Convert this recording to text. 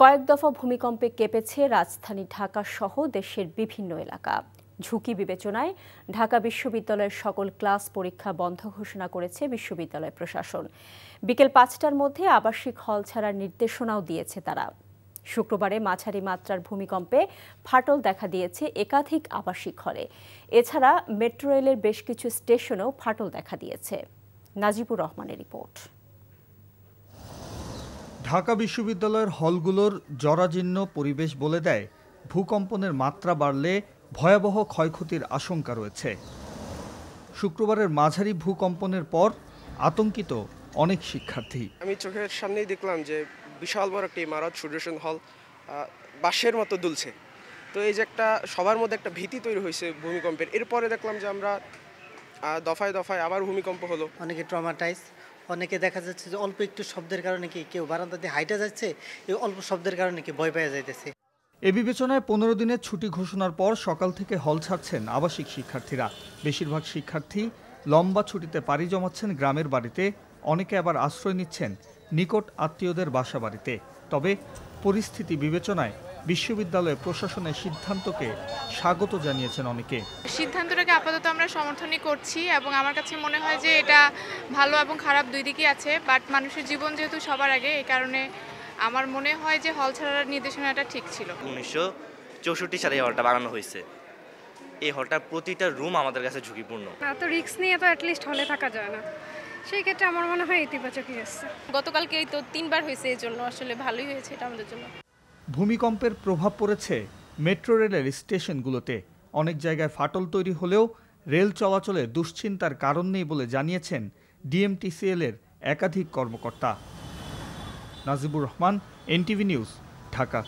কয়েক দফা ভূমিকম্পে কেঁপেছে রাজধানী ঢাকা সহ দেশের বিভিন্ন এলাকা। ঝুঁকি বিবেচনায় ঢাকা বিশ্ববিদ্যালয়ের সকল ক্লাস পরীক্ষা বন্ধ ঘোষণা করেছে বিশ্ববিদ্যালয় প্রশাসন। বিকেল ৫টার মধ্যে আবাসিক হল ছাড়ার নির্দেশনাও দিয়েছে তারা। শুক্রবারে মাঝারি মাত্রার ভূমিকম্পে ফাটল দেখা দিয়েছে একাধিক আবাসিক হলে। এছাড়া মেট্রো রেলের বেশ কিছু স্টেশনেও ফাটল দেখা দিয়েছে। নাজিবুর রহমানের রিপোর্ট। ঢাকা বিশ্ববিদ্যালয়ের হলগুলোর জরাজীর্ণ পরিবেশ বলে দেয় ভূকম্পনের মাত্রা বাড়লে ভয়াবহ ক্ষয়ক্ষতির আশঙ্কা রয়েছে। শুক্রবারের মাঝারি ভূকম্পনের পর আতঙ্কিত অনেক শিক্ষার্থী। আমি চোখের সামনেই দেখলাম যে বিশাল বড় একটা ইমারত সুদর্শন হল বাঁশের মতো দুলছে। তো এই যে একটা সবার মধ্যে একটা ভীতি তৈরি হয়েছে ভূমিকম্পের। এরপরে দেখলাম যে আমরা দফায় দফায় আবার ভূমিকম্প হলো। অনেকে ট্রমাটাইজ, অনেকে দেখা যাচ্ছে যে অল্প একটু শব্দের কারণে কি কেউ বারান্দা দিয়ে হাইটা যাচ্ছে, এই অল্প শব্দের কারণে কি ভয় পেয়ে যাইতেছে। এ বিবেচনায় ১৫ দিনের ছুটি ঘোষণার পর সকাল থেকে হল ছাড়ছেন আবাসিক শিক্ষার্থীরা। বেশিরভাগ শিক্ষার্থী লম্বা ছুটিতে পাড়ি জমাচ্ছেন গ্রামের বাড়িতে, অনেকে আবার আশ্রয় নিচ্ছেন নিকট আত্মীয়দের বাসা বাড়িতে। তবে পরিস্থিতি বিবেচনায় বিশ্ববিদ্যালয় প্রশাসনের সিদ্ধান্তকে স্বাগত জানিয়েছেন অনেকে। সিদ্ধান্তটাকে আপাতত আমরা সমর্থনই করছি এবং আমার কাছে মনে হয় যে এটা ভালো এবং খারাপ দুই দিকই আছে, বাট মানুষের জীবন যেহেতু সবার আগে, এই কারণে আমার মনে হয় যে হল ছাড়ার নির্দেশনাটা ঠিক ছিল। 1964 সালে এই হলটা বানানো হয়েছে। এই হলটার প্রতিটা রুম আমাদের কাছে ঝুঁকিপূর্ণ। এত রিস্ক নিয়ে তো অ্যাটলিস্ট হলে থাকা যায় না, সেই ক্ষেত্রে আমার মনে হয় ইতিবাচকই আসছে। গতকালকে এই তো 3বার হয়েছে, এই জন্য আসলে ভালোই হয়েছে এটা আমাদের জন্য। ভূমিকম্পের প্রভাব পড়েছে মেট্রো রেলের স্টেশনগুলোতে। অনেক জায়গায় ফাটল তৈরি হলেও রেল চলাচলে দুশ্চিন্তার কারণ নেই বলে জানিয়েছেন ডিএমটিসিএল এর একাধিক কর্মকর্তা। Najibur Rahman, NTV news, Dhaka.